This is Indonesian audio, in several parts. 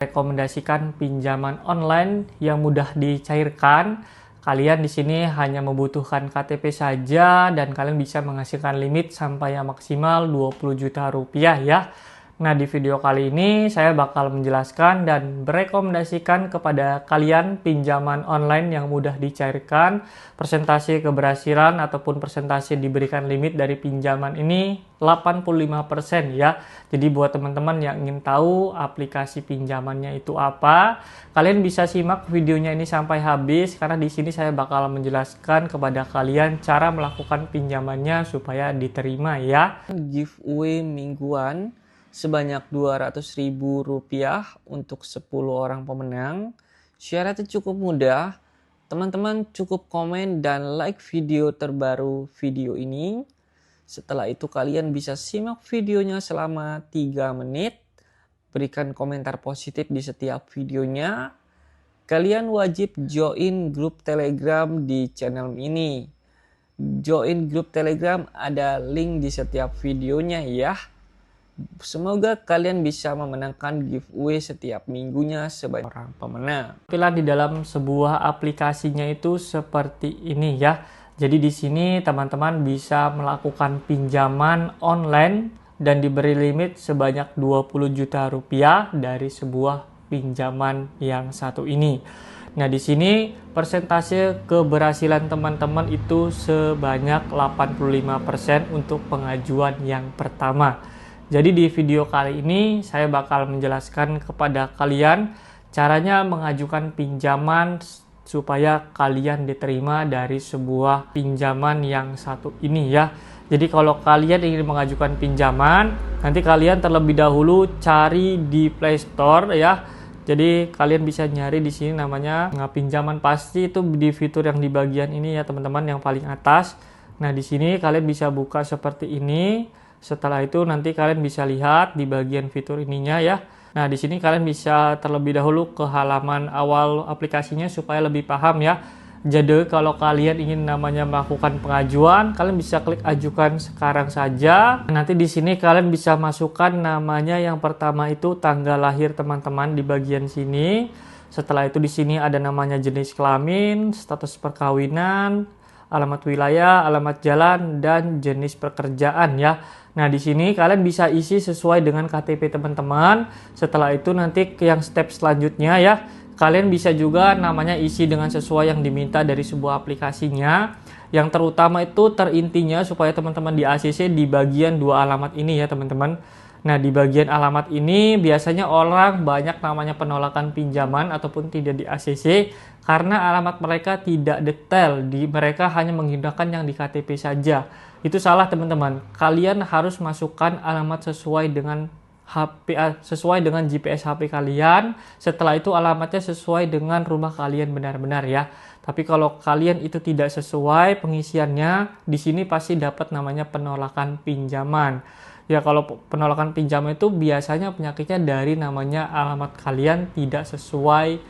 Rekomendasikan pinjaman online yang mudah dicairkan. Kalian di sini hanya membutuhkan KTP saja dan kalian bisa menghasilkan limit sampai yang maksimal 20 juta rupiah ya. Nah, di video kali ini saya bakal menjelaskan dan merekomendasikan kepada kalian pinjaman online yang mudah dicairkan. Persentase keberhasilan ataupun persentase diberikan limit dari pinjaman ini 85% ya. Jadi buat teman-teman yang ingin tahu aplikasi pinjamannya itu apa, kalian bisa simak videonya ini sampai habis karena di sini saya bakal menjelaskan kepada kalian cara melakukan pinjamannya supaya diterima ya. Giveaway mingguan sebanyak Rp200.000 untuk 10 orang pemenang. Syaratnya cukup mudah. Teman-teman cukup komen dan like video terbaru video ini. Setelah itu kalian bisa simak videonya selama 3 menit. Berikan komentar positif di setiap videonya. Kalian wajib join grup Telegram di channel ini. Join grup Telegram ada link di setiap videonya ya. Semoga kalian bisa memenangkan giveaway setiap minggunya sebanyak orang pemenang. Tampilan di dalam sebuah aplikasinya itu seperti ini ya. Jadi di sini teman-teman bisa melakukan pinjaman online dan diberi limit sebanyak 20 juta rupiah dari sebuah pinjaman yang satu ini. Nah, di sini persentase keberhasilan teman-teman itu sebanyak 85% untuk pengajuan yang pertama. Jadi di video kali ini saya bakal menjelaskan kepada kalian caranya mengajukan pinjaman supaya kalian diterima dari sebuah pinjaman yang satu ini ya. Jadi kalau kalian ingin mengajukan pinjaman, nanti kalian terlebih dahulu cari di Play Store ya. Jadi kalian bisa nyari di sini namanya pinjaman pasti, itu di fitur yang di bagian ini ya teman-teman, yang paling atas. Nah, di sini kalian bisa buka seperti ini. Setelah itu nanti kalian bisa lihat di bagian fitur ininya ya. Nah, di sini kalian bisa terlebih dahulu ke halaman awal aplikasinya supaya lebih paham ya. Jadi kalau kalian ingin namanya melakukan pengajuan, kalian bisa klik ajukan sekarang saja. Nanti di sini kalian bisa masukkan namanya, yang pertama itu tanggal lahir teman-teman di bagian sini. Setelah itu di sini ada namanya jenis kelamin, status perkawinan, alamat wilayah, alamat jalan, dan jenis pekerjaan ya. Nah, di sini kalian bisa isi sesuai dengan KTP teman-teman. Setelah itu nanti yang step selanjutnya ya, kalian bisa juga namanya isi dengan sesuai yang diminta dari sebuah aplikasinya. Yang terutama itu terintinya supaya teman-teman di ACC di bagian 2 alamat ini ya teman-teman. Nah, di bagian alamat ini biasanya orang banyak namanya penolakan pinjaman ataupun tidak di ACC karena alamat mereka tidak detail. Mereka hanya menggunakan yang di KTP saja. Itu salah teman-teman. Kalian harus masukkan alamat sesuai dengan sesuai dengan GPS HP kalian. Setelah itu alamatnya sesuai dengan rumah kalian benar-benar ya. Tapi kalau kalian itu tidak sesuai pengisiannya, di sini pasti dapat namanya penolakan pinjaman. Ya, kalau penolakan pinjaman itu biasanya penyakitnya dari namanya alamat kalian tidak sesuai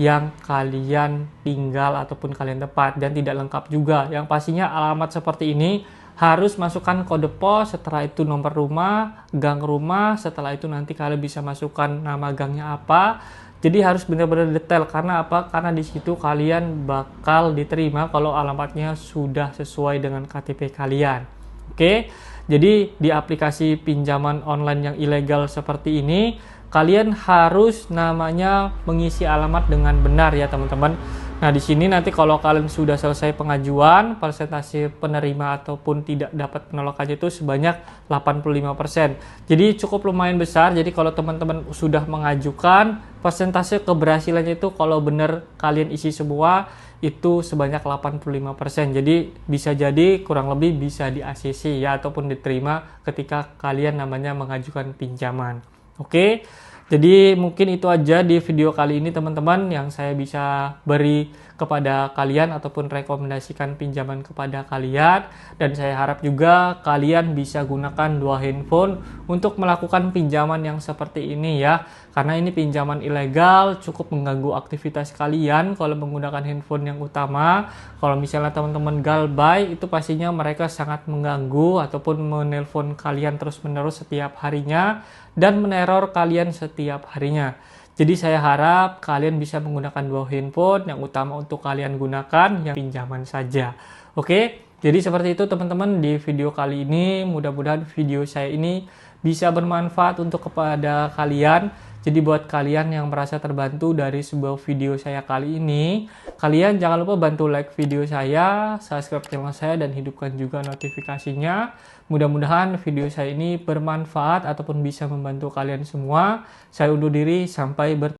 yang kalian tinggal ataupun kalian tepat dan tidak lengkap juga. Yang pastinya alamat seperti ini harus masukkan kode pos, setelah itu nomor rumah, gang rumah, setelah itu nanti kalian bisa masukkan nama gangnya apa. Jadi harus benar-benar detail. Karena apa? Karena di situ kalian bakal diterima kalau alamatnya sudah sesuai dengan KTP kalian. Oke. Jadi di aplikasi pinjaman online yang ilegal seperti ini, kalian harus namanya mengisi alamat dengan benar ya teman-teman. Nah, di sini nanti kalau kalian sudah selesai pengajuan, persentase penerima ataupun tidak dapat penolakannya itu sebanyak 85%. Jadi cukup lumayan besar. Jadi kalau teman-teman sudah mengajukan, persentase keberhasilannya itu kalau benar kalian isi semua itu sebanyak 85%. Jadi bisa jadi kurang lebih bisa di ACC ya ataupun diterima ketika kalian namanya mengajukan pinjaman. Oke. Jadi mungkin itu aja di video kali ini teman-teman yang saya bisa beri kepada kalian ataupun rekomendasikan pinjaman kepada kalian. Dan saya harap juga kalian bisa gunakan 2 handphone untuk melakukan pinjaman yang seperti ini ya. Karena ini pinjaman ilegal, cukup mengganggu aktivitas kalian kalau menggunakan handphone yang utama. Kalau misalnya teman-teman galbay, itu pastinya mereka sangat mengganggu ataupun menelpon kalian terus-menerus setiap harinya dan meneror kalian setiap harinya. Jadi saya harap kalian bisa menggunakan dua handphone, yang utama untuk kalian gunakan yang pinjaman saja. Oke, jadi seperti itu teman-teman di video kali ini. Mudah-mudahan video saya ini bisa bermanfaat untuk kepada kalian. Jadi buat kalian yang merasa terbantu dari sebuah video saya kali ini, kalian jangan lupa bantu like video saya, subscribe channel saya, dan hidupkan juga notifikasinya. Mudah-mudahan video saya ini bermanfaat ataupun bisa membantu kalian semua. Saya undur diri, sampai bertemu.